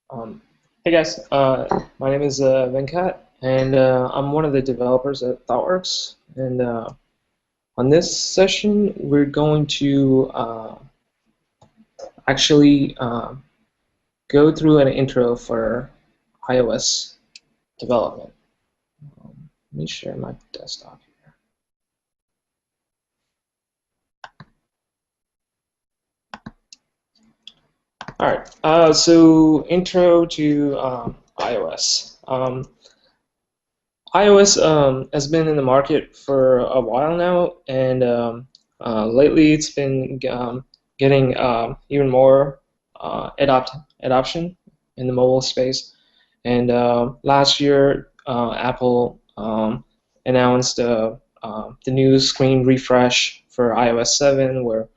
Um, hey guys, my name is Venkat, and I'm one of the developers at ThoughtWorks. And on this session, we're going to actually go through an intro for iOS development. Let me share my desktop here. All right, so intro to iOS. iOS has been in the market for a while now, and lately it's been getting even more adoption in the mobile space. And last year, Apple announced the new screen refresh for iOS 7, where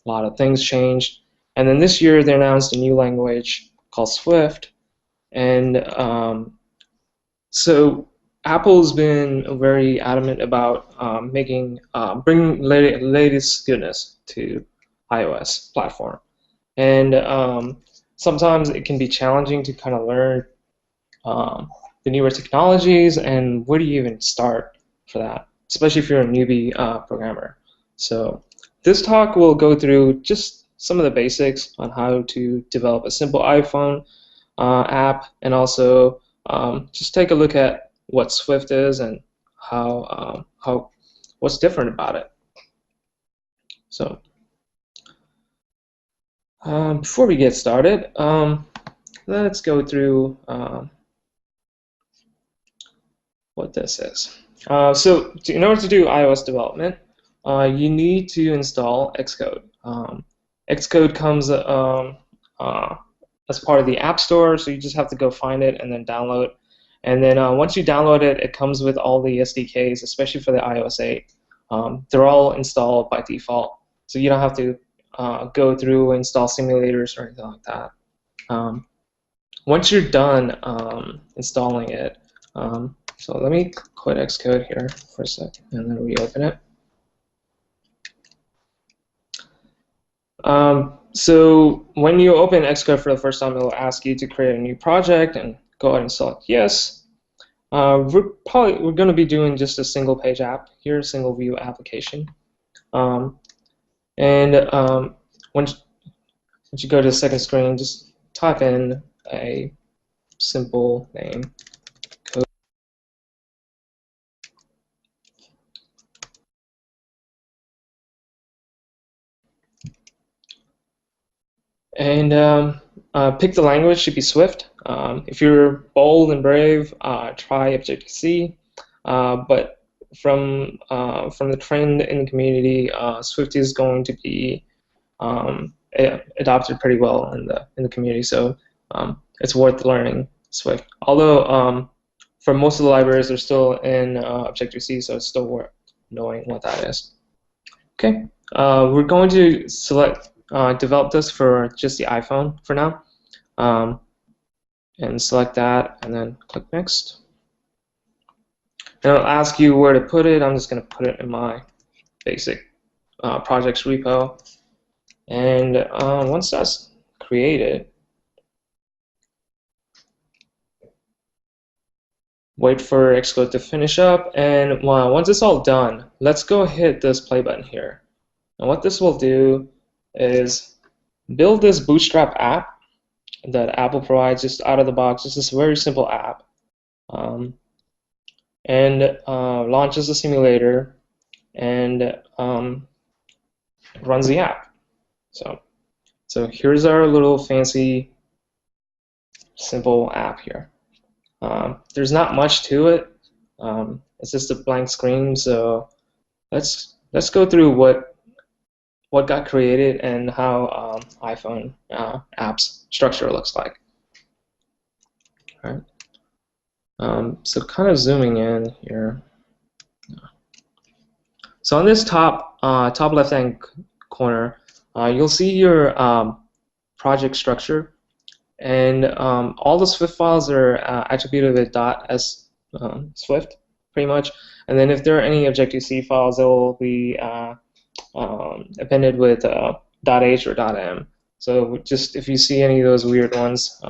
a lot of things changed. And then this year, they announced a new language called Swift, and so Apple's been very adamant about bringing latest goodness to iOS platform, and sometimes it can be challenging to kind of learn the newer technologies and where do you even start for that, especially if you're a newbie programmer. So this talk will go through just some of the basics on how to develop a simple iPhone app, and also just take a look at what Swift is and how what's different about it. So before we get started, let's go through what this is. In order to do iOS development, you need to install Xcode. Xcode comes as part of the App Store, so you just have to go find it and then download. And then once you download it, it comes with all the SDKs, especially for the iOS 8. They're all installed by default, so you don't have to go through and install simulators or anything like that. Once you're done installing it, so let me quit Xcode here for a second and then reopen it. So when you open Xcode for the first time, it will ask you to create a new project and go ahead and select yes. We're going to be doing just a single page app here, a single view application. Once you go to the second screen, just type in a simple name. And pick the language, should be Swift. If you're bold and brave, try Objective-C. But from the trend in the community, Swift is going to be adopted pretty well in the community. So it's worth learning Swift. Although for most of the libraries, they're still in Objective-C, so it's still worth knowing what that is. Okay, we're going to develop this for just the iPhone for now, and select that, and then click Next. And it'll ask you where to put it. I'm just going to put it in my basic projects repo. And once that's created, wait for Xcode to finish up. And once it's all done, let's go hit this play button here. And what this will do is build this Bootstrap app that Apple provides just out of the box. It's this very simple app, and launches the simulator and runs the app. So here's our little fancy simple app here. There's not much to it. It's just a blank screen. So let's go through what got created and how iPhone apps structure looks like. All right. So kind of zooming in here. So on this top left-hand corner, you'll see your project structure, and all the Swift files are attributed with .s Swift, pretty much. And then if there are any Objective-C files, they will be appended with .h or .m. So just if you see any of those weird ones,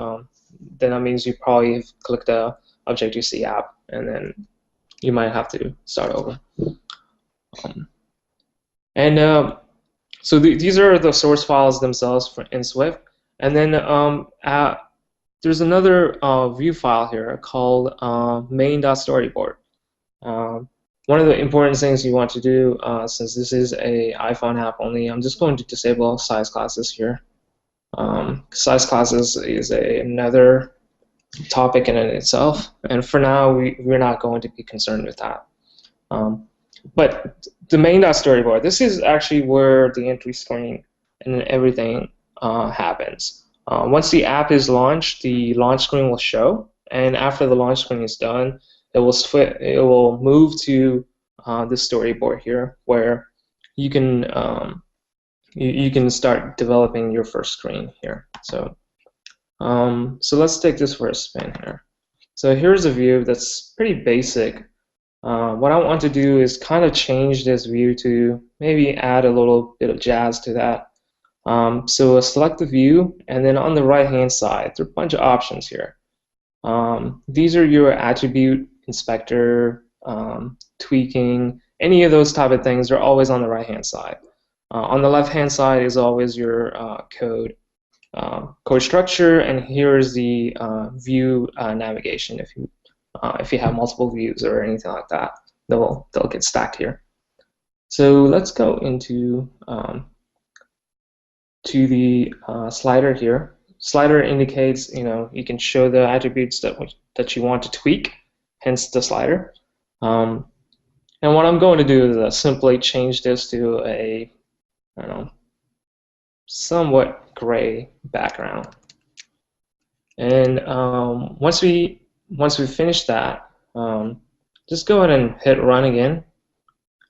then that means you probably have clicked the Objective-C app, and then you might have to start over. And so these are the source files themselves in Swift. And then there's another view file here called main.storyboard. One of the important things you want to do, since this is a iPhone app only, I'm just going to disable size classes here. Size classes is another topic in itself, and for now we're not going to be concerned with that. But the main.storyboard, this is actually where the entry screen and everything happens. Once the app is launched, the launch screen will show, and after the launch screen is done, it will move to the storyboard here, where you can you can start developing your first screen here. So so let's take this for a spin here. So here's a view that's pretty basic. What I want to do is kind of change this view to maybe add a little bit of jazz to that. So I'll select the view, and then on the right hand side there are a bunch of options here. These are your attribute inspector, tweaking, any of those type of things are always on the right hand side. On the left hand side is always your code structure, and here's the view navigation. If you have multiple views or anything like that, they'll get stacked here. So let's go into to the slider here. Slider indicates, you can show the attributes that you want to tweak, hence the slider. And what I'm going to do is simply change this to a, I don't know, somewhat gray background. And once we finish that, just go ahead and hit run again.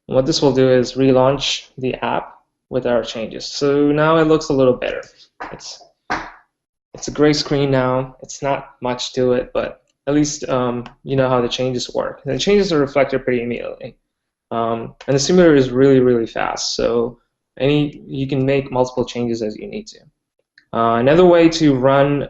And what this will do is relaunch the app with our changes. So now it looks a little better. It's a gray screen now. It's not much to it, but at least you know how the changes work. And the changes are reflected pretty immediately. And the simulator is really, really fast. So you can make multiple changes as you need to. Another way to run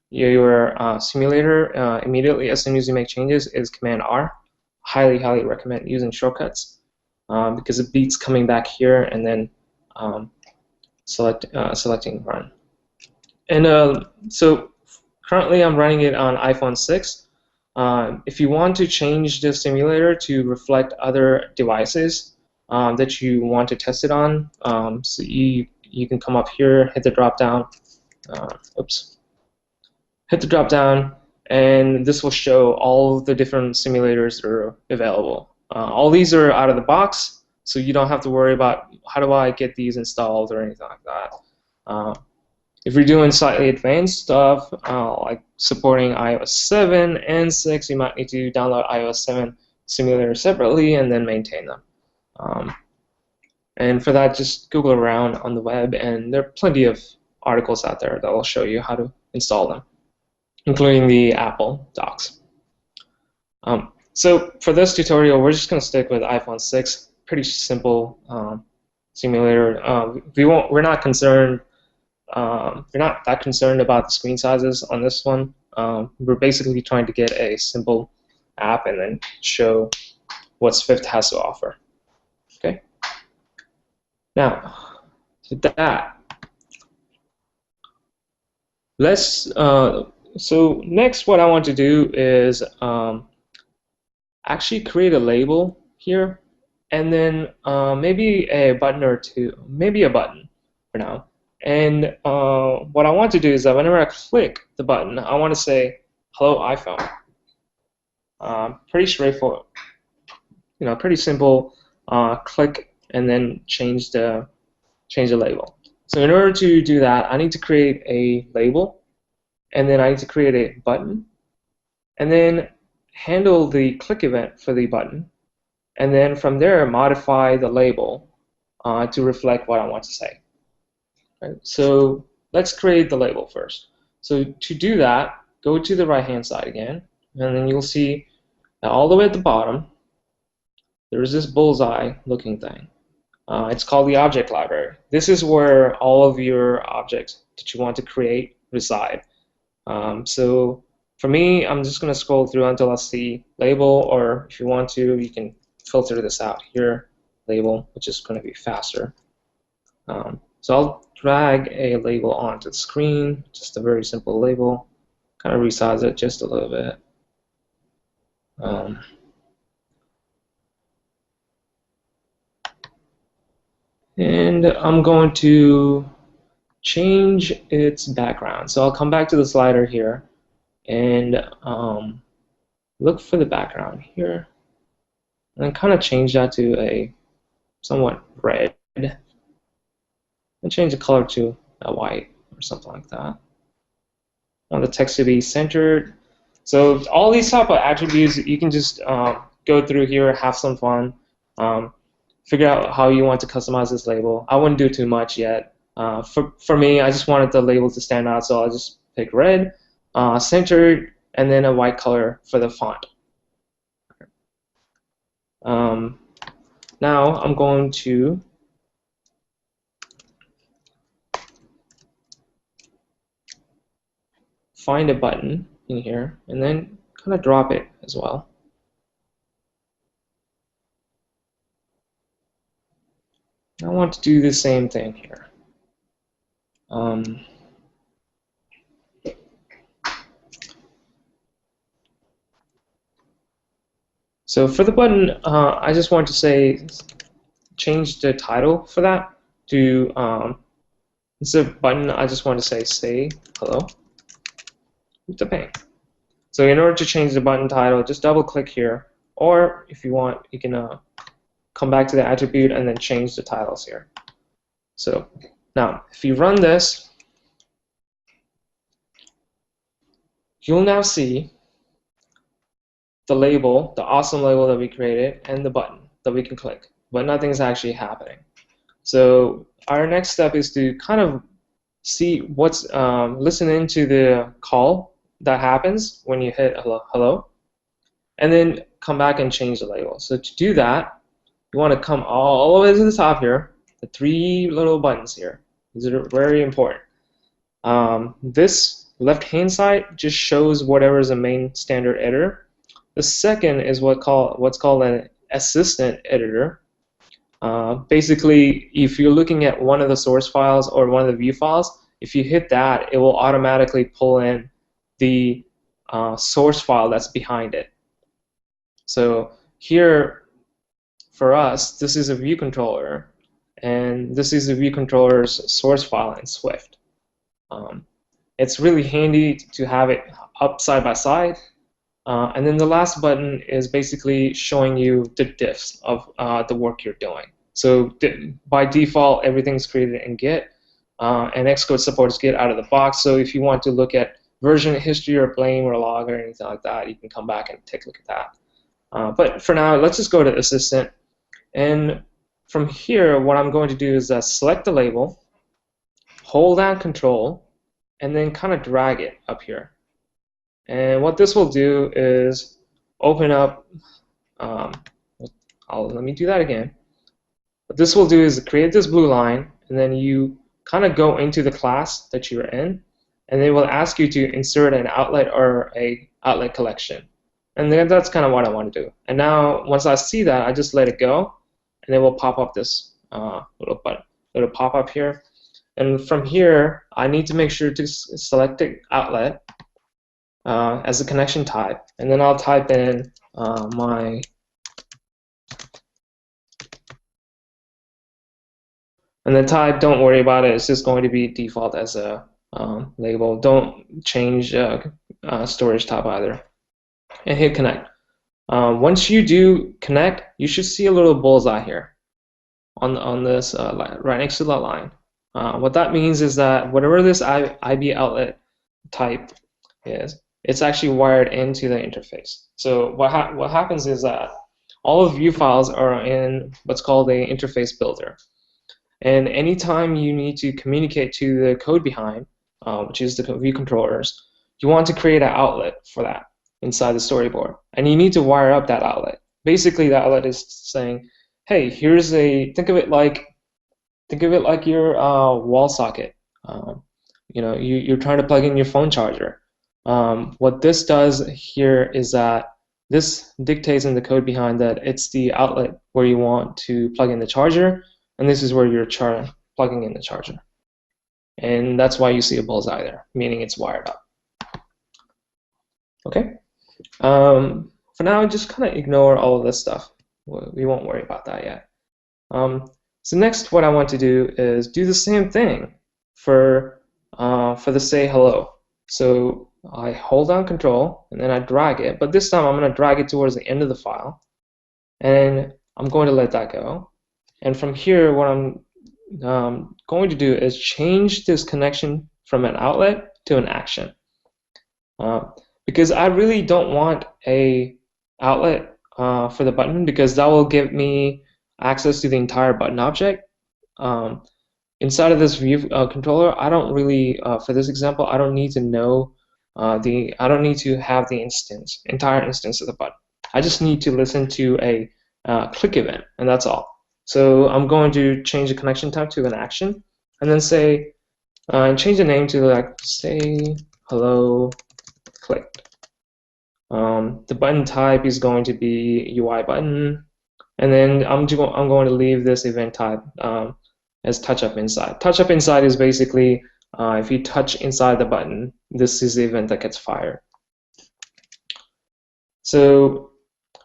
your simulator immediately as soon as you make changes is Command R. Highly, highly recommend using shortcuts because it beats coming back here and then selecting run. And so currently I'm running it on iPhone 6. If you want to change the simulator to reflect other devices that you want to test it on, so you can come up here, hit the drop down. Hit the drop down, and this will show all of the different simulators that are available. All these are out of the box, so you don't have to worry about how do I get these installed or anything like that. If you're doing slightly advanced stuff, like supporting iOS 7 and 6, you might need to download iOS 7 simulators separately and then maintain them. And for that, just Google around on the web, and there are plenty of articles out there that will show you how to install them, including the Apple docs. So for this tutorial, we're just going to stick with iPhone 6. Pretty simple simulator. We're not concerned. We're not that concerned about the screen sizes on this one. We're basically trying to get a simple app and then show what Swift has to offer. Okay. Now, with that, let's. So next, what I want to do is actually create a label here, and then maybe a button or two, maybe a button for now. And what I want to do is that whenever I click the button, I want to say, "Hello, iPhone." Pretty straightforward, pretty simple. Click and then change the label. So in order to do that, I need to create a label, and then I need to create a button, and then handle the click event for the button, and then from there modify the label to reflect what I want to say. Right? So let's create the label first. So to do that, go to the right-hand side again, and then you'll see that all the way at the bottom, there's this bullseye-looking thing. It's called the object library. This is where all of your objects that you want to create reside. So for me, I'm just going to scroll through until I see label, or if you want to, you can filter this out here, label, which is going to be faster. So I'll drag a label onto the screen, just a very simple label, kind of resize it just a little bit. And I'm going to change its background. So I'll come back to the slider here and look for the background here, and kind of change that to a somewhat red, and change the color to a white or something like that. I want the text to be centered. So all these type of attributes, you can just go through here, have some fun, figure out how you want to customize this label. I wouldn't do too much yet. For me, I just wanted the label to stand out, so I'll just pick red, centered, and then a white color for the font. Now I'm going to find a button in here and then kind of drop it as well. I want to do the same thing here. So for the button, I just want to say change the title for that to instead of button, I just want to say hello with the bang. So in order to change the button title, just double click here, or if you want, you can come back to the attribute and then change the titles here. So now, if you run this, you'll now see the label, the awesome label that we created, and the button that we can click, but nothing's actually happening. So our next step is to kind of see what's, listen into the call that happens when you hit hello, and then come back and change the label. So to do that, you want to come all the way to the top here, the three little buttons here. These are very important. This left-hand side just shows whatever is the main standard editor. The second is what's called an assistant editor. Basically, if you're looking at one of the source files or one of the view files, if you hit that, it will automatically pull in the source file that's behind it. So here, for us, this is a view controller, and this is the view controller's source file in Swift. It's really handy to have it up side by side. And then the last button is basically showing you the diffs of the work you're doing. So by default, everything's created in Git, and Xcode supports Git out of the box. So if you want to look at version history or blame or log or anything like that, you can come back and take a look at that. But for now, let's just go to Assistant. And from here, what I'm going to do is select the label, hold down Control, and then kind of drag it up here. And what this will do is open up, let me do that again. What this will do is create this blue line, and then you kind of go into the class that you're in, and they will ask you to insert an outlet or a outlet collection. And then that's kind of what I want to do. And now, once I see that, I just let it go, and it will pop up this little pop-up here. And from here, I need to make sure to select the outlet as a connection type, and then I'll type in and the type, don't worry about it, it's just going to be default as a label. Don't change storage type either. And hit connect. Once you do connect, you should see a little bullseye here on this right next to that line. What that means is that whatever this IB outlet type is, it's actually wired into the interface. So what happens is that all of view files are in what's called a interface builder. And anytime you need to communicate to the code behind, which is the view controllers, you want to create an outlet for that inside the storyboard. And you need to wire up that outlet. Basically, the outlet is saying, hey, here's a, think of it like your wall socket. You're trying to plug in your phone charger. What this does here is that this dictates in the code behind that it's the outlet where you want to plug in the charger, and this is where you're plugging in the charger. And that's why you see a bullseye there, meaning it's wired up. Okay. For now, just kind of ignore all of this stuff. We won't worry about that yet. So next, what I want to do is do the same thing for the say hello. So I hold down Control and then I drag it, but this time I'm going to drag it towards the end of the file, and I'm going to let that go. And from here, what I'm going to do is change this connection from an outlet to an action, because I really don't want a outlet for the button, because that will give me access to the entire button object. Inside of this view controller, I don't really, for this example, I don't need to know I don't need to have the entire instance of the button. I just need to listen to a click event, and that's all. So I'm going to change the connection type to an action, and then say, and change the name to like say hello clicked. The button type is going to be UI button, and then I'm going to leave this event type as touch up inside. Touch up inside is basically if you touch inside the button, this is the event that gets fired. So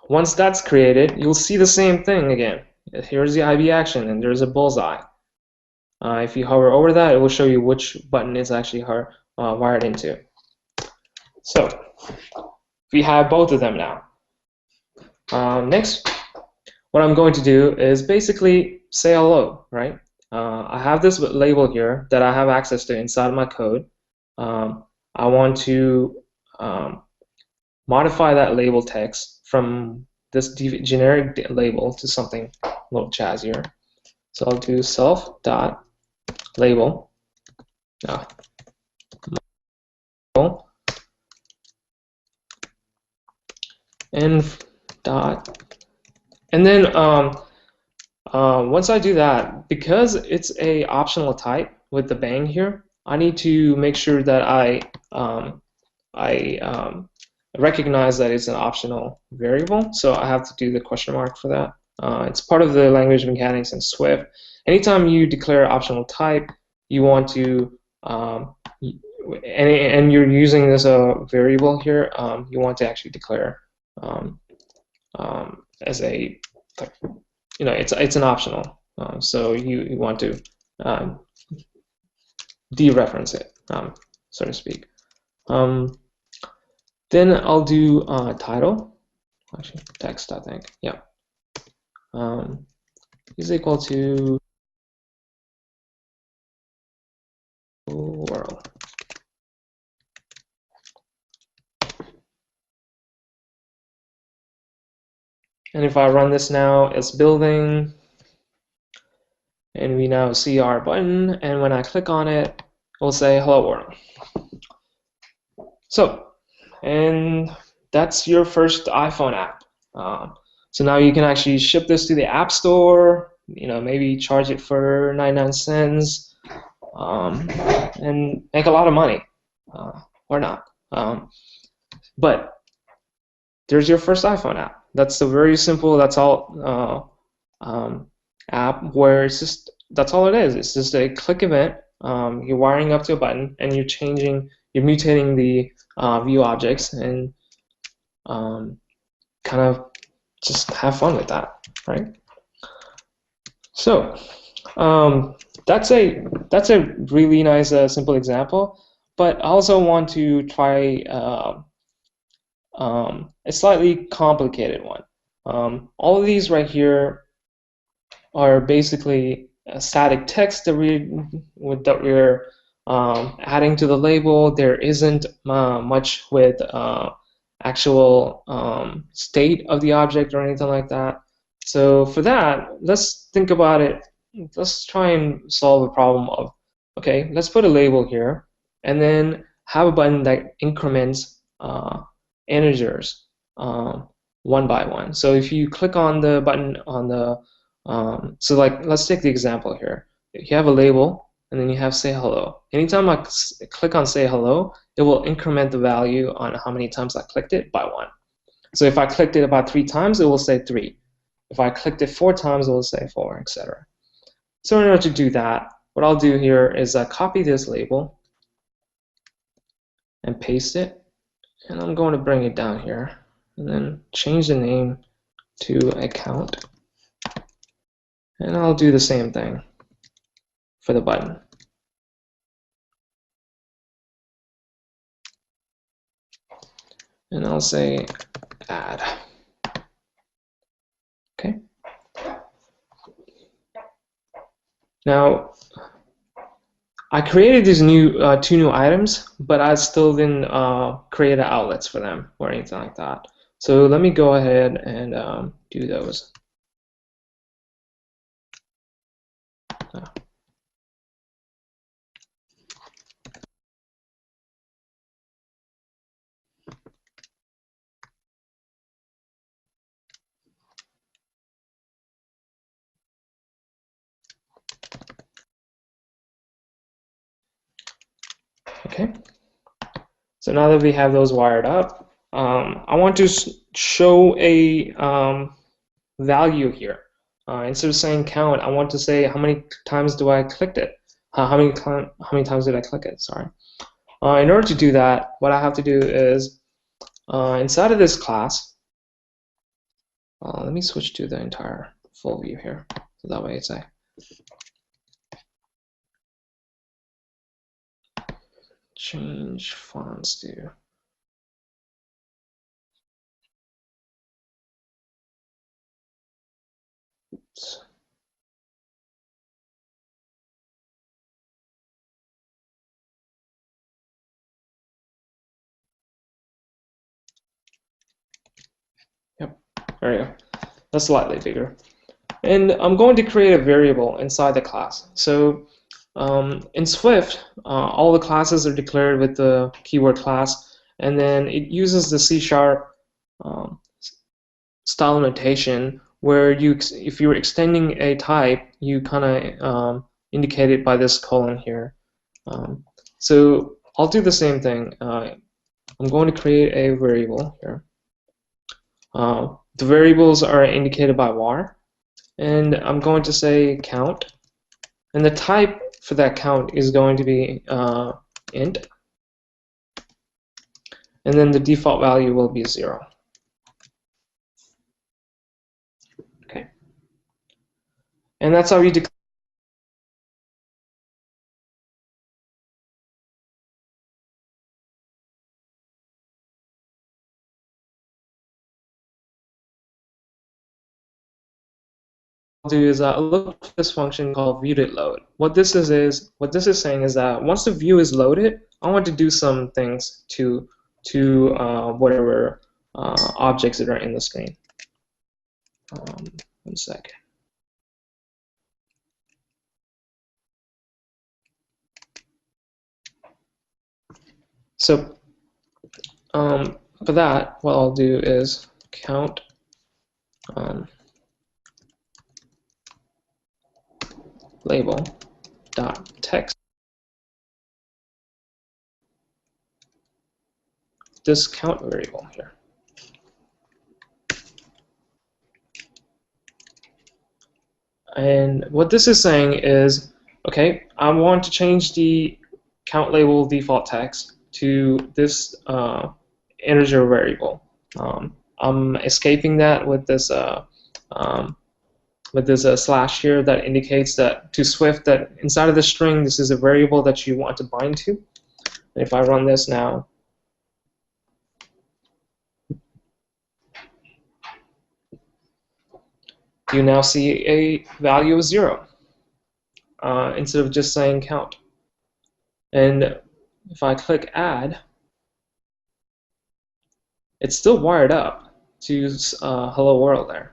once that's created, you'll see the same thing again. Here's the IB action, and there's a bullseye. If you hover over that, it will show you which button is actually wired into. So we have both of them now. Next, what I'm going to do is basically say hello, right? I have this label here that I have access to inside of my code. I want to modify that label text from this generic label to something a little jazzier. So I'll do self.label. And then once I do that, because it's a optional type with the bang here, I need to make sure that I recognize that it's an optional variable. So I have to do the question mark for that. It's part of the language mechanics in Swift. Anytime you declare optional type, you want to and you're using this variable here, you want to actually declare as a, it's an optional, so you want to dereference it, so to speak. Then I'll do title, actually text, I think, yeah, is equal to world. And if I run this now, it's building, and we now see our button, and when I click on it, we'll say hello world. So, and that's your first iPhone app. So now you can actually ship this to the App Store, maybe charge it for 99 cents, and make a lot of money, or not. But there's your first iPhone app. That's a very simple, that's all app where it's just, that's all it is. It's just a click event. You're wiring up to a button, and you're mutating the view objects, and kind of just have fun with that, right? So that's a really nice simple example, but I also want to try a slightly complicated one. All of these right here are basically static text that we're adding to the label. There isn't much with actual state of the object or anything like that. So for that, let's think about it. Let's try and solve the problem of, okay, let's put a label here, and then have a button that increments integers one by one. So if you click on the button on the, so like let's take the example here. If you have a label and then you have say hello. Anytime I click on say hello, it will increment the value on how many times I clicked it by 1. So if I clicked it about 3 times, it will say 3. If I clicked it 4 times, it will say 4, etc. So in order to do that, what I'll do here is copy this label and paste it, and I'm going to bring it down here and then change the name to account, and I'll do the same thing for the button. And I'll say add. Okay. Now, I created these two new items, but I still didn't create outlets for them or anything like that. So let me go ahead and do those. Okay. So now that we have those wired up, I want to show a value here. Instead of saying count, I want to say how many times do I clicked it? How many times did I click it? Sorry. In order to do that, what I have to do is inside of this class, let me switch to the entire full view here, so that way it's a change fonts to oops. Yep, there you go. That's slightly bigger. And I'm going to create a variable inside the class. So in Swift, all the classes are declared with the keyword class, and then it uses the C# style notation where if you're extending a type, you kind of indicate it by this colon here. So I'll do the same thing. I'm going to create a variable here. The variables are indicated by var, and I'm going to say count, and the type for that count is going to be int, and then the default value will be 0. Okay, and that's how you declare. Do is look for this function called viewDidLoad. What this is saying is that once the view is loaded, I want to do some things to whatever objects that are in the screen. 1 second. So for that, what I'll do is count label dot text. This count variable here. And what this is saying is, okay, I want to change the count label default text to this integer variable. I'm escaping that with this slash here that indicates that to Swift that inside of the string this is a variable that you want to bind to. And if I run this now, you now see a value of 0 instead of just saying count. And if I click add, it's still wired up to hello world there.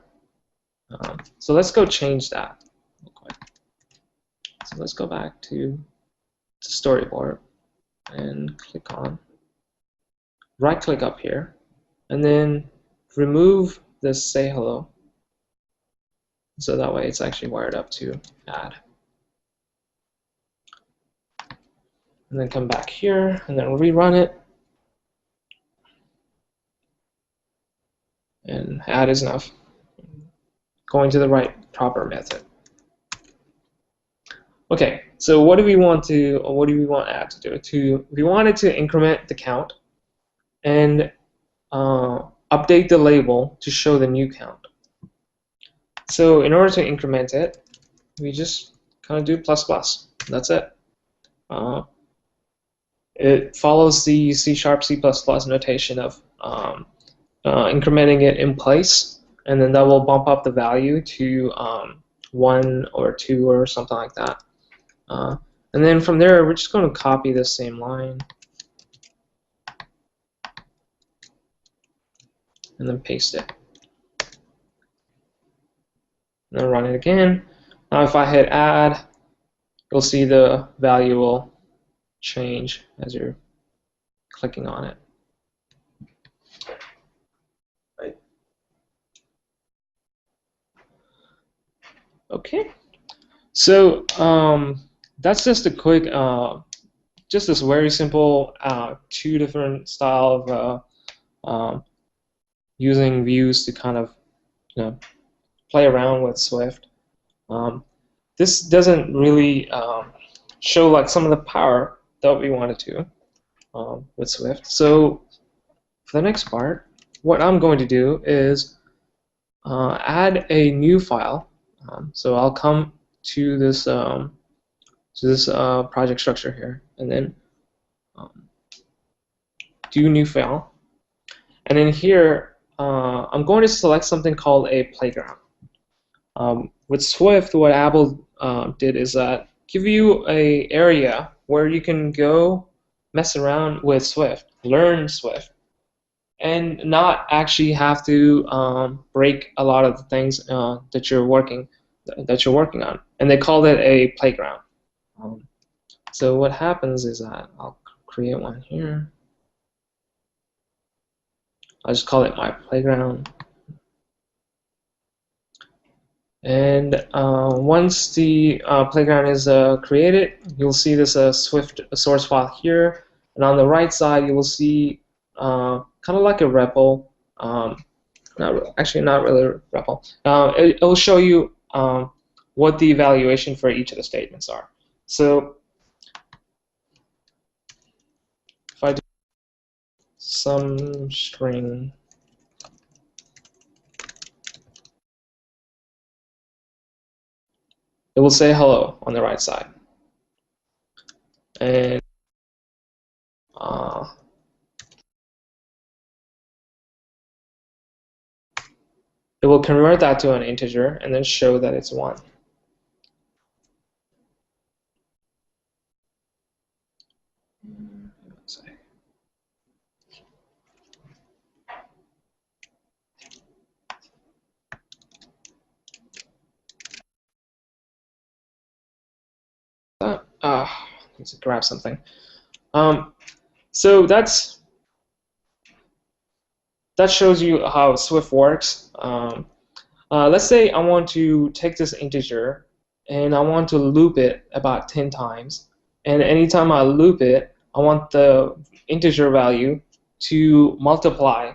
So let's go change that real quick. So let's go back to storyboard and click on, right click up here, and then remove this say hello. So that way it's actually wired up to add. and then come back here, and then rerun it. And add is enough. Going to the right proper method. Okay, so what do we want add to do? We wanted to increment the count and update the label to show the new count. So in order to increment it, we just kind of do plus plus. That's it. It follows the C# C++ notation of incrementing it in place, and then that will bump up the value to 1 or 2 or something like that. And then from there, we're just going to copy this same line and then paste it. And then run it again. Now if I hit add, you'll see the value will change as you're clicking on it. Right. Okay. So that's just a quick, just this very simple 2 different style of using views to kind of play around with Swift. This doesn't really show like some of the power that we wanted to with Swift. So for the next part, what I'm going to do is add a new file. So I'll come to this project structure here, and then do new file. And in here, I'm going to select something called a playground. With Swift, what Apple did is give you an area where you can go mess around with Swift, learn Swift, and not actually have to break a lot of the things that you're working on. And they called it a playground. So what happens is that I'll create one here. I'll just call it my playground. And once the playground is created, you'll see this Swift source file here. And on the right side, you will see kind of like a REPL. Not really a REPL. It will show you what the evaluation for each of the statements are. So if I do some string, it will say hello on the right side. And it will convert that to an integer and then show that it's 1. Need to grab something. So that shows you how Swift works. Let's say I want to take this integer and I want to loop it about 10 times. And anytime I loop it, I want the integer value to multiply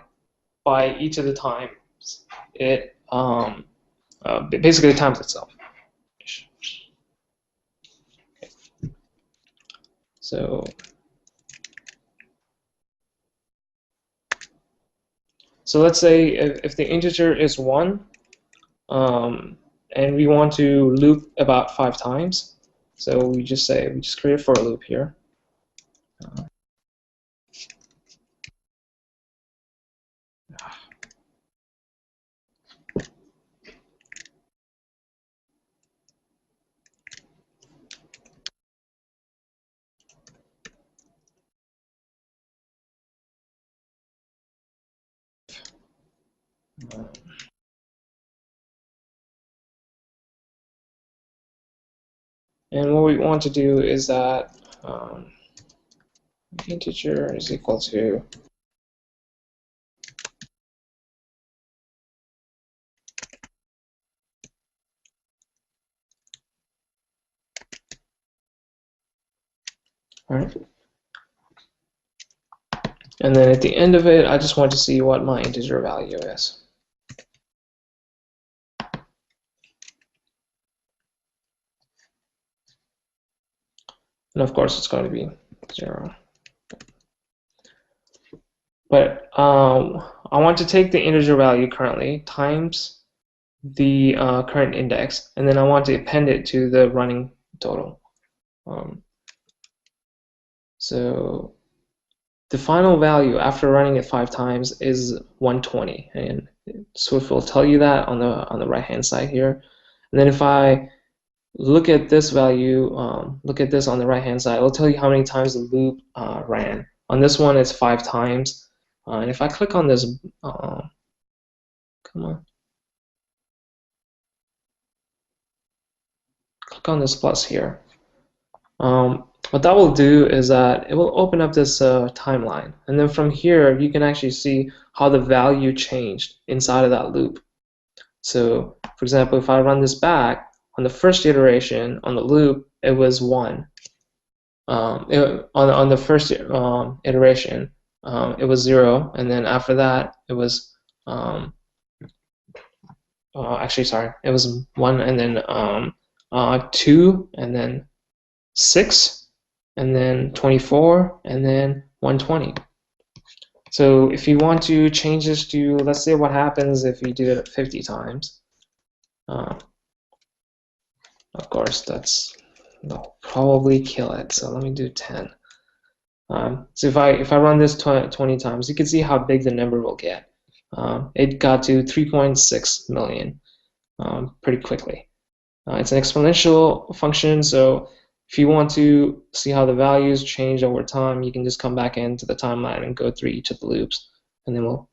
by each of the times it basically times itself. Okay. So let's say if the integer is 1, and we want to loop about 5 times, so we just create a for loop here. And what we want to do is that integer is equal to all right. And then at the end of it, I just want to see what my integer value is. And of course, it's going to be 0. But I want to take the integer value currently times the current index, and then I want to append it to the running total. So the final value after running it 5 times is 120, and Swift will tell you that on the right hand side here. And then if I look at this value, look at this on the right hand side, it'll tell you how many times the loop ran. On this one, it's 5 times. And if I click on this, come on, click on this plus here. What that will do is that it will open up this timeline, and then from here you can actually see how the value changed inside of that loop. So, for example, if I run this back, on the first iteration on the loop, it was 1. On the first iteration, it was 0, and then after that, it was actually, sorry, it was 1, and then 2, and then 6, and then 24, and then 120. So if you want to change this to, let's say what happens if you do it 50 times. Of course, that'll probably kill it. So let me do 10. So if I run this 20 times, you can see how big the number will get. It got to 3.6 million pretty quickly. It's an exponential function, so if you want to see how the values change over time, you can just come back into the timeline and go through each of the loops, and then we'll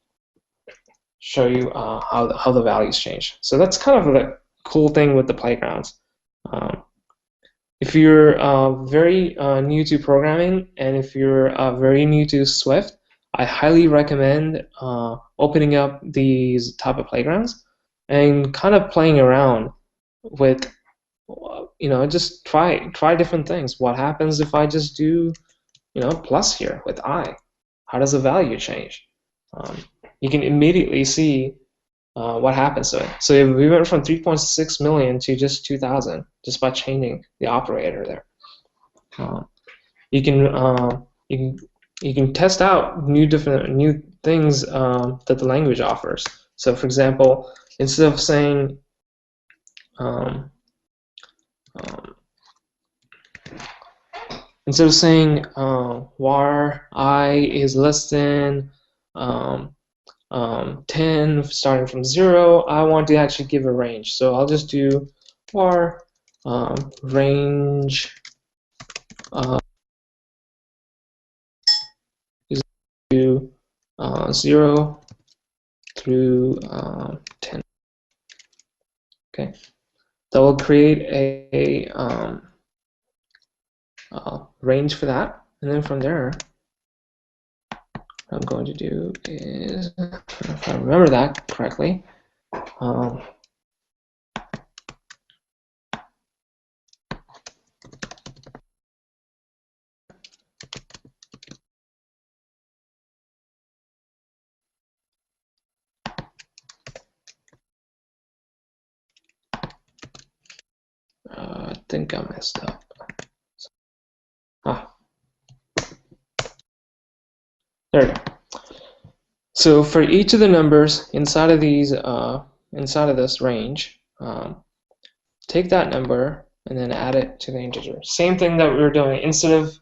show you how the values change. So that's kind of the cool thing with the playgrounds. If you're very new to programming, and if you're very new to Swift, I highly recommend opening up these type of playgrounds and kind of playing around with, just try different things. What happens if I just do, plus here with I? How does the value change? You can immediately see what happens to it. So if we went from 3.6 million to just 2,000 just by changing the operator there. You can test out new things that the language offers. So for example, instead of saying var I is less than 10 starting from 0, I want to actually give a range. So I'll just do var range is to 0 through 10. Okay, that will create a range for that, and then from there, what I'm going to do is, if I remember that correctly, I think I messed up. There we go. So for each of the numbers inside of these, inside of this range, take that number and then add it to the integer. Same thing that we were doing. Instead of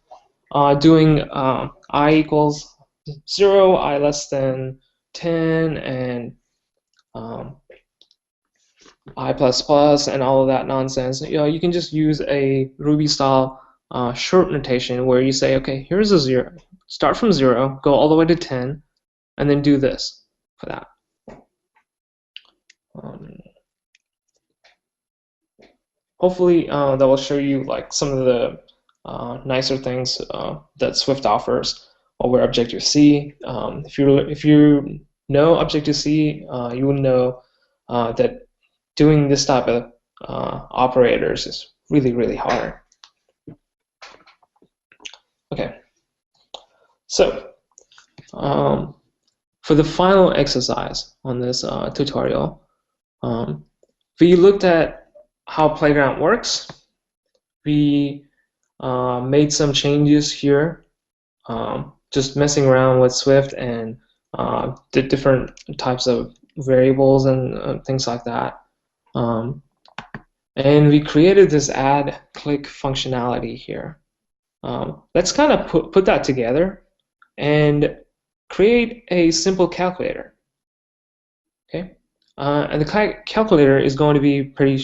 doing I equals 0, I less than 10, and I plus plus, and all of that nonsense, you can just use a Ruby style short notation where you say, okay, here's a 0. Start from 0, go all the way to 10, and then do this for that. Hopefully that will show you like some of the nicer things that Swift offers over Objective-C. If you know Objective-C, you will know that doing this type of operators is really, really hard. Okay, so for the final exercise on this tutorial, we looked at how Playground works. We made some changes here, just messing around with Swift and the different types of variables and things like that. And we created this add click functionality here. Let's kind of put that together and create a simple calculator. Okay, and the calculator is going to be pretty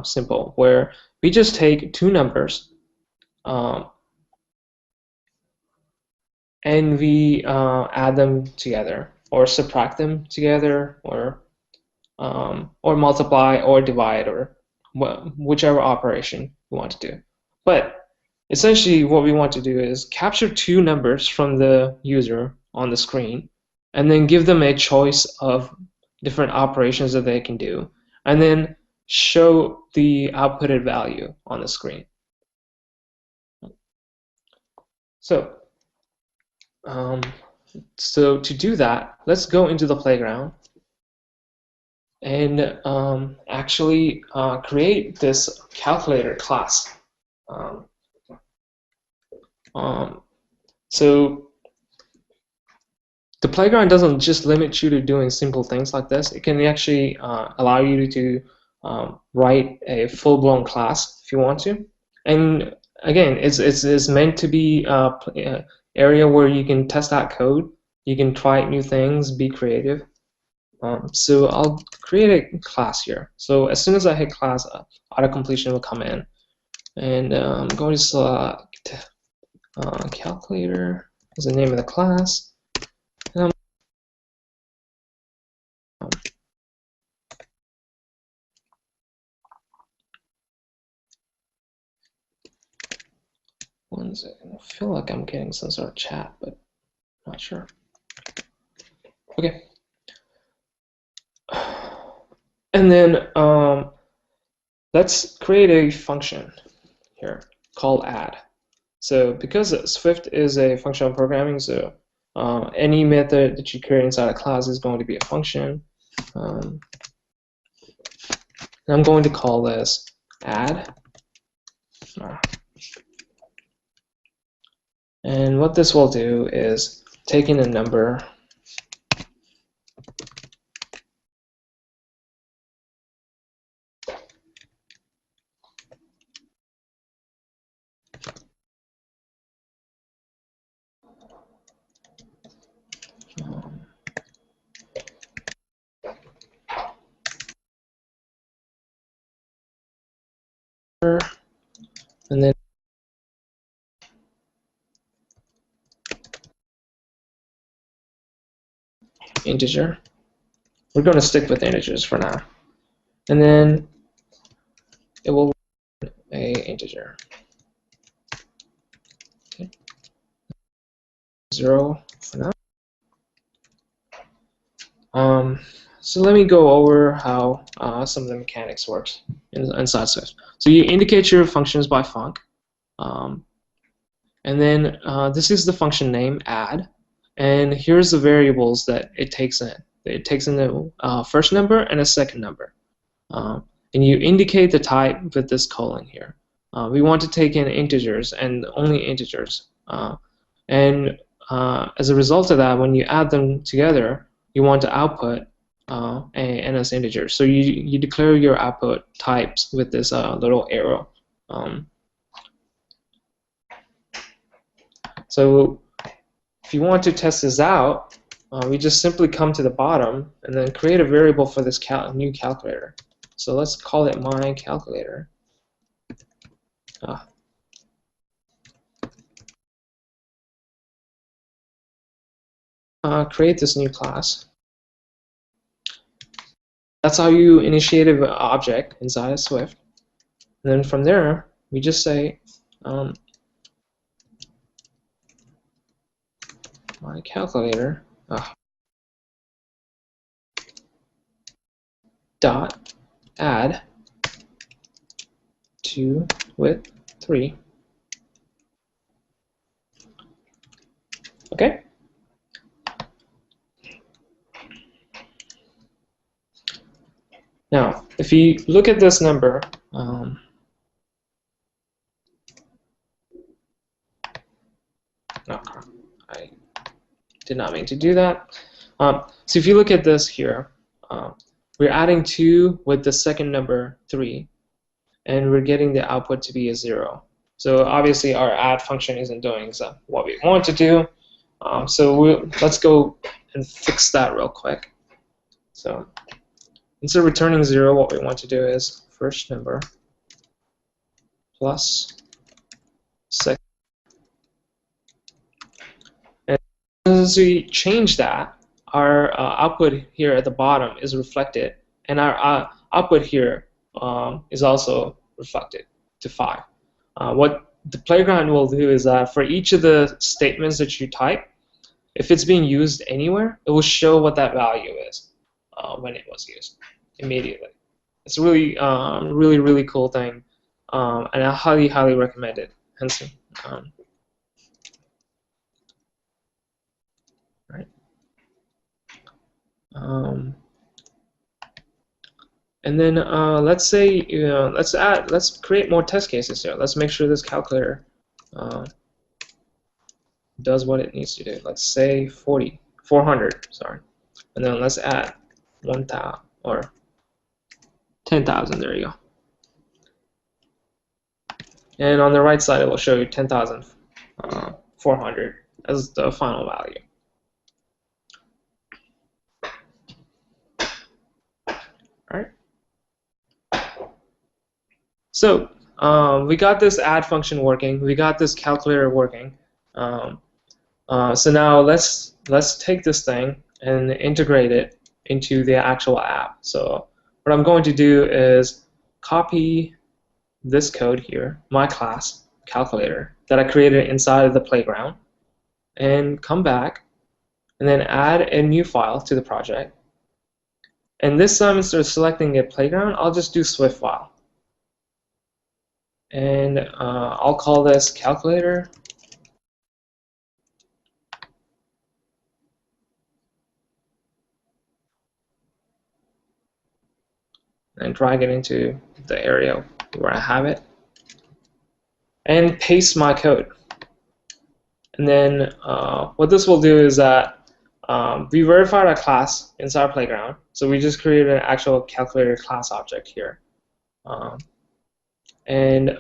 simple, where we just take two numbers and we add them together, or subtract them together, or multiply or divide, or whichever operation we want to do. But essentially what we want to do is capture two numbers from the user on the screen and then give them a choice of different operations that they can do, and then show the outputted value on the screen. So to do that, let's go into the playground and actually create this calculator class. So the playground doesn't just limit you to doing simple things like this. It can actually allow you to write a full-blown class if you want to. And again, it's meant to be an area where you can test out code, you can try new things, be creative. So I'll create a class here. So as soon as I hit class, auto-completion will come in. And I'm going to select calculator as the name of the class. And one second. I feel like I'm getting some sort of chat, but not sure. Okay. And then let's create a function here called add. So because Swift is a functional programming, so any method that you create inside a class is going to be a function. And I'm going to call this add. And what this will do is take in a number and then integer. We're going to stick with integers for now. And then it will return a integer. Okay. 0 for now. So let me go over how some of the mechanics works inside Swift. So you indicate your functions by func. And then this is the function name, add. And here's the variables that it takes in. It takes in the first number and a second number. And you indicate the type with this colon here. We want to take in integers and only integers. And as a result of that, when you add them together, you want to output and as integers. So you declare your output types with this little arrow. So if you want to test this out, we just simply come to the bottom and then create a variable for this new calculator. So let's call it my calculator. Create this new class. That's how you initiate an object inside of Swift. And then from there, we just say my calculator dot add 2 with 3. Okay. Now, if you look at this number, no, I did not mean to do that. So if you look at this here, we're adding 2 with the second number 3, and we're getting the output to be a 0. So obviously our add function isn't doing what we want to do. So let's go and fix that real quick. So instead of returning 0, what we want to do is first number plus second. And as we change that, our output here at the bottom is reflected, and our output here is also reflected to 5. What the playground will do is that for each of the statements that you type, if it's being used anywhere, it will show what that value is when it was used immediately. It's a really, really cool thing, and I highly recommend it. Hence, right. And then let's say let's create more test cases here. Let's make sure this calculator does what it needs to do. Let's say 400, sorry, and then let's add 1,000 or 10,000. There you go. And on the right side, it will show you 10,400 as the final value. All right. So we got this add function working. We got this calculator working. So now let's take this thing and integrate it into the actual app. So what I'm going to do is copy this code here, my class calculator that I created inside of the playground, and come back and then add a new file to the project. And this time, instead of selecting a playground, I'll just do Swift file. And I'll call this calculator. And drag it into the area where I have it. And paste my code. And then what this will do is that we verified our class inside our playground. So we just created an actual calculator class object here. And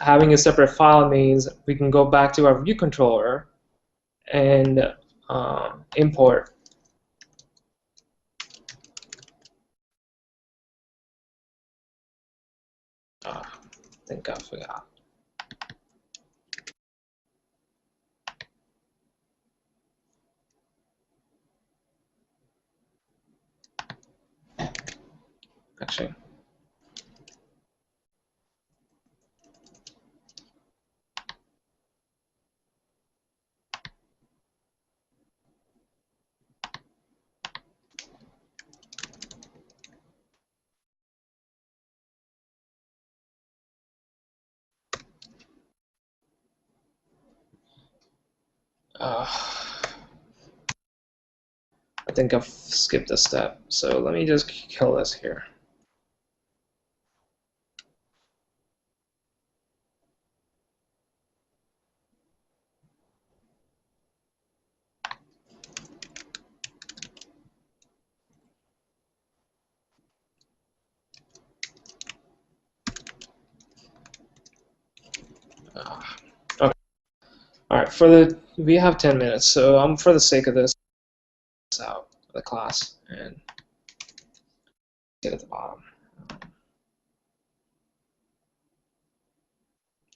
having a separate file means we can go back to our view controller and import I think I forgot. Actually, I think I've skipped a step. So let me just kill this here. Okay. All right. We have 10 minutes, so I'm for the sake of this out of the class and get at the bottom.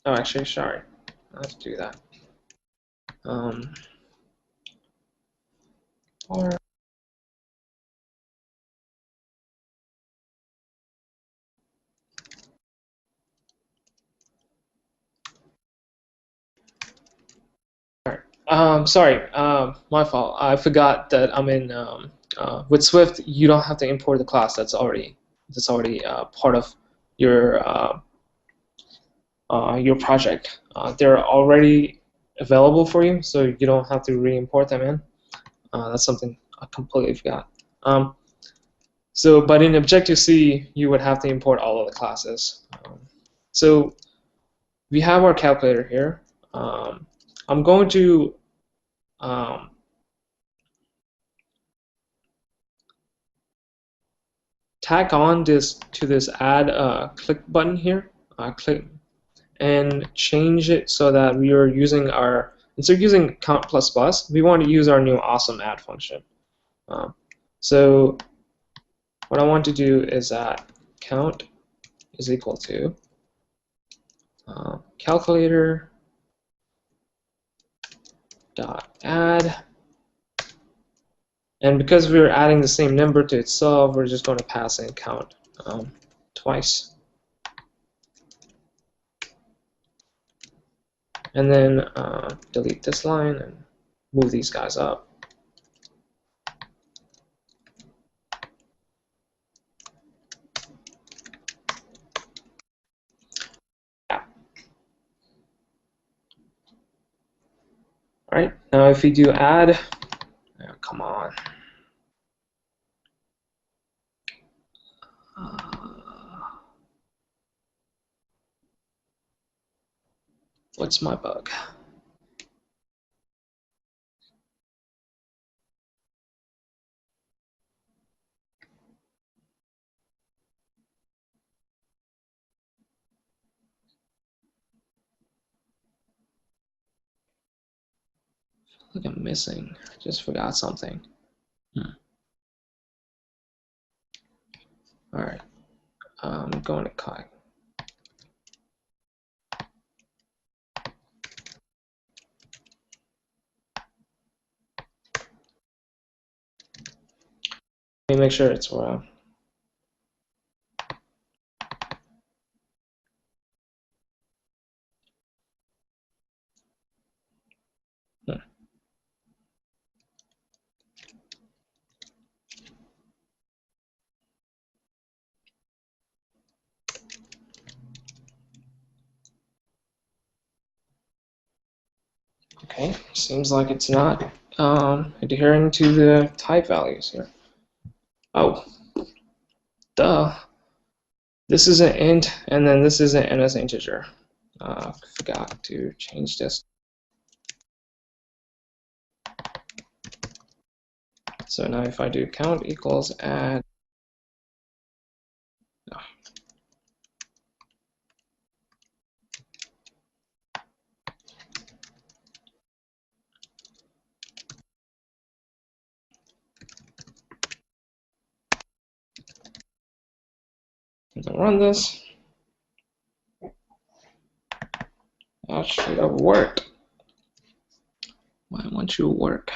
Oh, actually, sorry, I have to do that. Or sorry, my fault. I forgot that I'm in with Swift. You don't have to import the class. That's already part of your project. They're already available for you, so you don't have to re-import them in. That's something I completely forgot. So, but in Objective-C, you would have to import all of the classes. So we have our calculator here. I'm going to tack on this to this add click button here. Click and change it so that we are using our, instead of using count plus plus, we want to use our new awesome add function. So what I want to do is that count is equal to calculator dot add, and because we're adding the same number to itself, we're just going to pass in count twice, and then delete this line and move these guys up. All right, now if we do add, oh, come on. What's my bug? I feel like I'm missing. I just forgot something. All right, I'm going to cut. Let me make sure it's wrong. Okay, seems like it's not adhering to the type values here. Oh, duh. This is an int, and then this is an NS integer. Forgot to change this. So now if I do count equals add, oh. Run this. That should have worked. Why won't you work?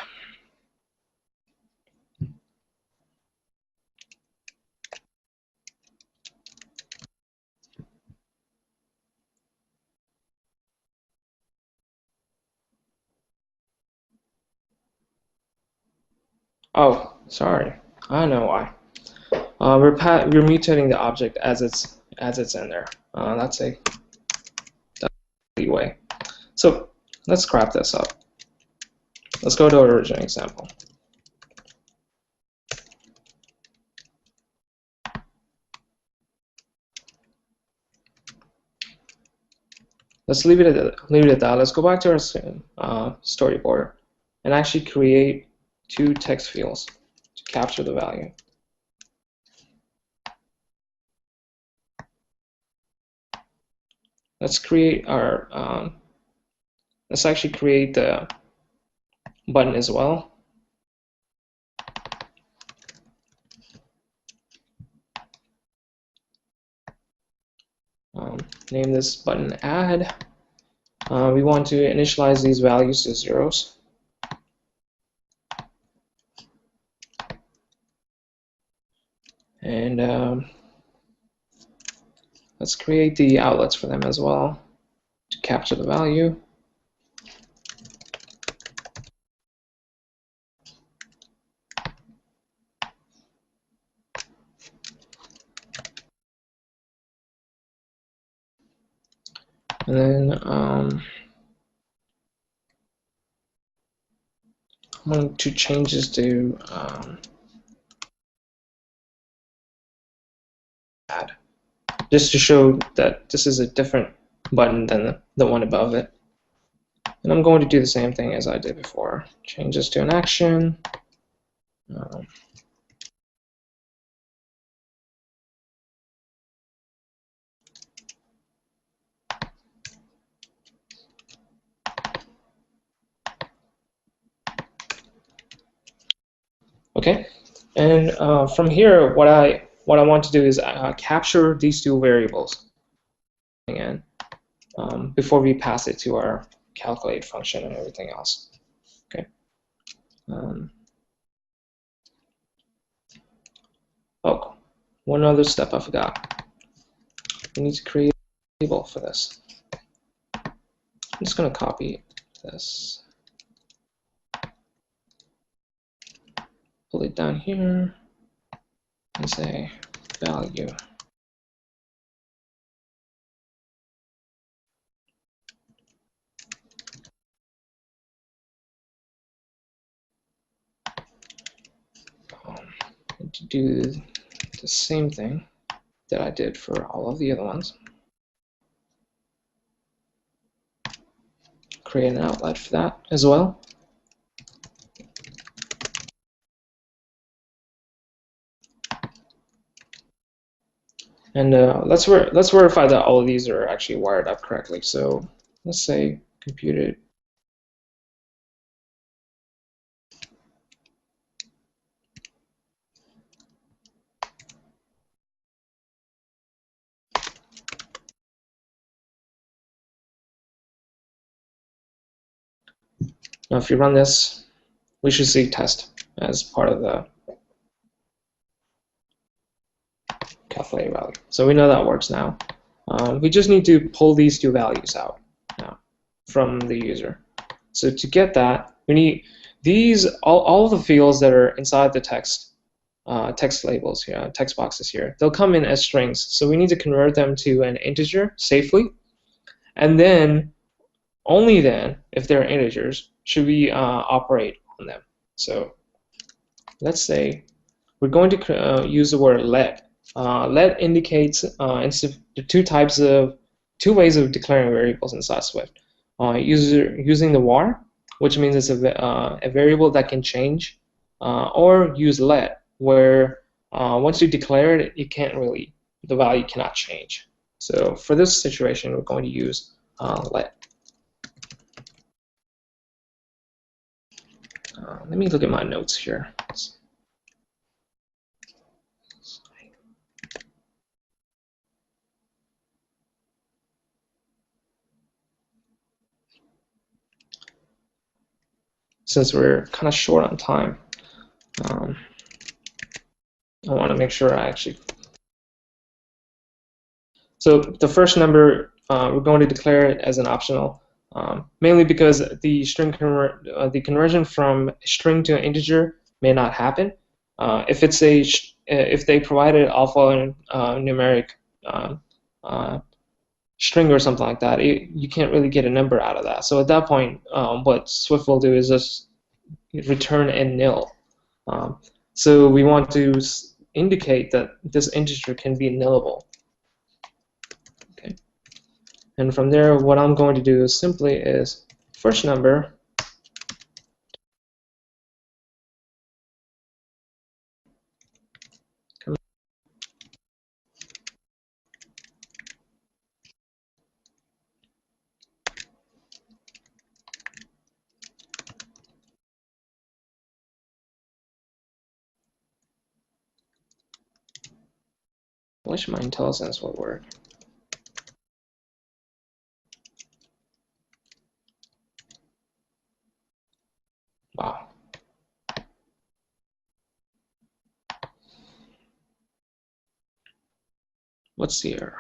Oh, sorry. I know why. We're mutating the object as it's in there. That's a way. So let's scrap this up. Let's go to our original example. Let's leave it at that. Let's go back to our storyboard and actually create two text fields to capture the value. Let's create our let's actually create the button as well. Name this button add. We want to initialize these values to zeros. And let's create the outlets for them as well to capture the value. And then I'm going to change this to just to show that this is a different button than the one above it. And I'm going to do the same thing as I did before. Change this to an action. Um, okay, and from here, what I want to do is capture these two variables again before we pass it to our calculate function and everything else. Okay. Oh, one other step I forgot. We need to create a table for this. I'm just going to copy this, pull it down here, and say value. To do the same thing that I did for all of the other ones. Create an outlet for that as well. And let's verify that all of these are actually wired up correctly. So let's say computed. Now, if you run this, we should see test as part of the calculate value. So we know that works now. We just need to pull these two values out now from the user. So to get that, we need these all of the fields that are inside the text labels here, text boxes here. They'll come in as strings. So we need to convert them to an integer safely, and then only then, if they're integers, should we operate on them. So let's say we're going to use the word let. Let indicates the two ways of declaring variables inside Swift. Using the var, which means it's a variable that can change, or use let, where once you declare it, the value cannot change. So for this situation, we're going to use let. Let me look at my notes here. Since we're kind of short on time, I want to make sure I actually. So the first number, we're going to declare it as an optional, mainly because the conversion from string to an integer may not happen. If they provided alpha numeric string or something like that, you can't really get a number out of that. So at that point, what Swift will do is just return a nil. So we want to indicate that this integer can be nullable. Okay. And from there, what I'm going to do simply is first number wish my IntelliSense would work. Wow. What's the error?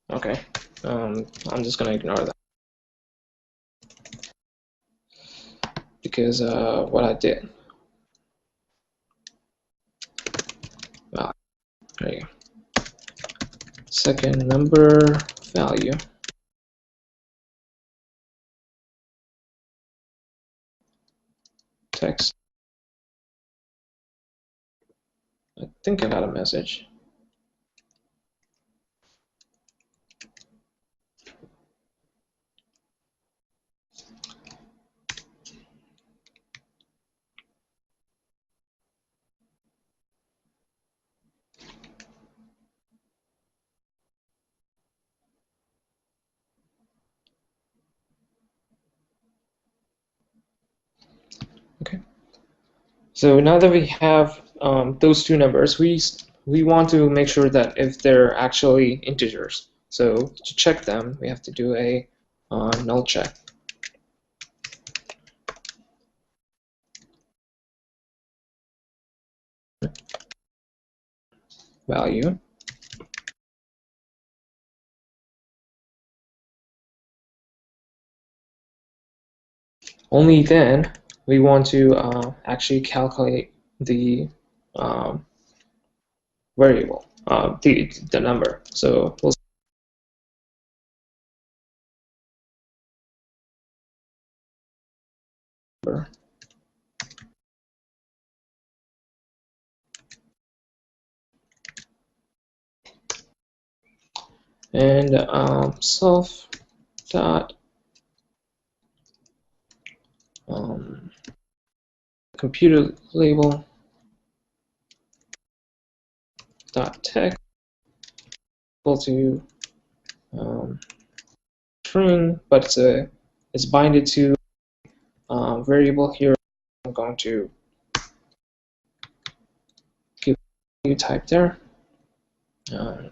Okay. I'm just going to ignore that. because what I did. Well, there you go. Second number value. Text. I think I got a message. Okay. So now that we have those two numbers, we want to make sure that if they're actually integers. So to check them, we have to do a null check. Value. Only then we want to actually calculate the variable, the number. So we'll and self dot computer label dot text equal to string, but it's binded to variable here. I'm going to give you type there. I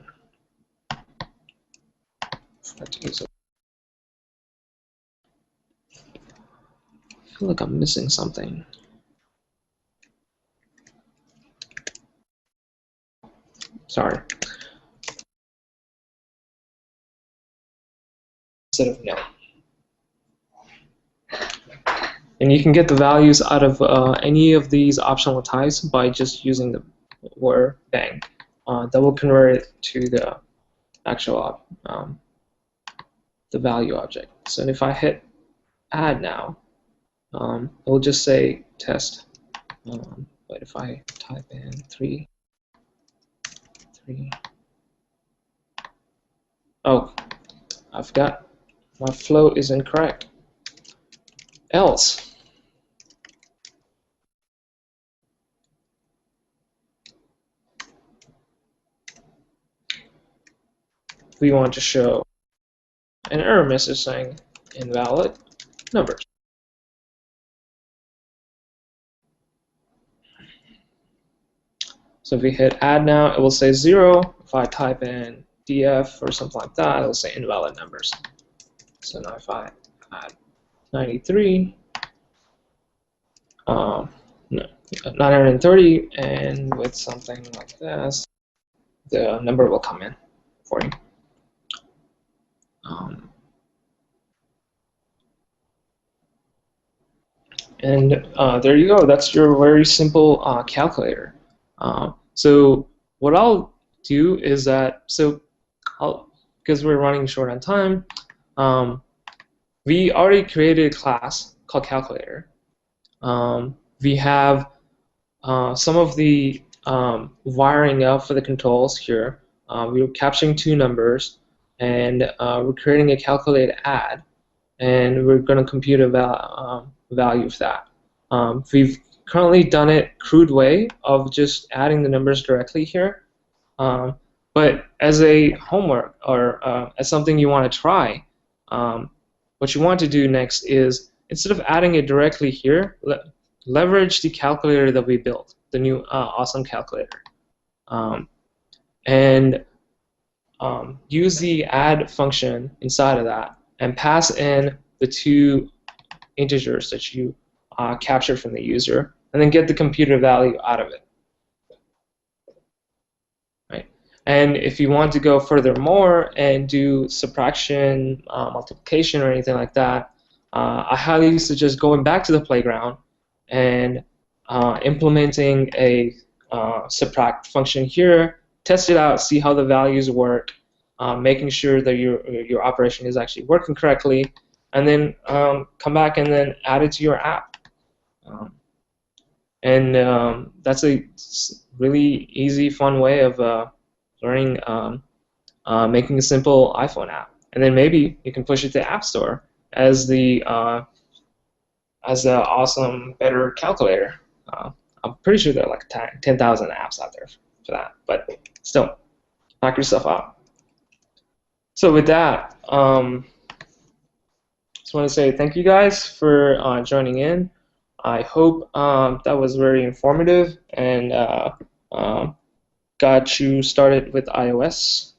feel like I'm missing something. Sorry. Instead of nil. And you can get the values out of any of these optional types by just using the word bang. That will convert it to the actual the value object. So if I hit add now, it will just say test. But if I type in 3, oh, I forgot. My float is incorrect. Else, we want to show an error message saying invalid numbers. So if we hit add now, it will say 0. If I type in df or something like that, it will say invalid numbers. So now if I add 93, 930, and with something like this, the number will come in for you. And there you go. That's your very simple calculator. So what I'll do is that, because we're running short on time, we already created a class called calculator. We have some of the wiring up for the controls here. We're capturing two numbers, and we're creating a calculate add, and we're going to compute a value of that. We've currently done it crude way of just adding the numbers directly here. But as a homework or as something you want to try, what you want to do next is, instead of adding it directly here, leverage the calculator that we built, the new awesome calculator, and use the add function inside of that and pass in the two integers that you captured from the user, and then get the computer value out of it. Right? And if you want to go further more and do subtraction, multiplication, or anything like that, I highly suggest going back to the playground and implementing a subtract function here, test it out, see how the values work, making sure that your operation is actually working correctly, and then come back and then add it to your app. And that's a really easy, fun way of learning, making a simple iPhone app. And then maybe you can push it to App Store as the awesome, better calculator. I'm pretty sure there are like 10,000 apps out there for that, but still, knock yourself out. So with that, just want to say thank you guys for joining in. I hope that was very informative and got you started with iOS.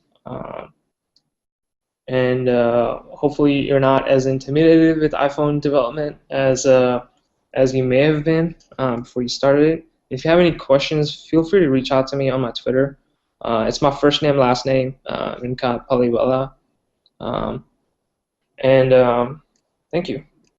And hopefully you're not as intimidated with iPhone development as you may have been before you started it. If you have any questions, feel free to reach out to me on my Twitter. It's my first name, last name, Venkat Paliwala. And thank you.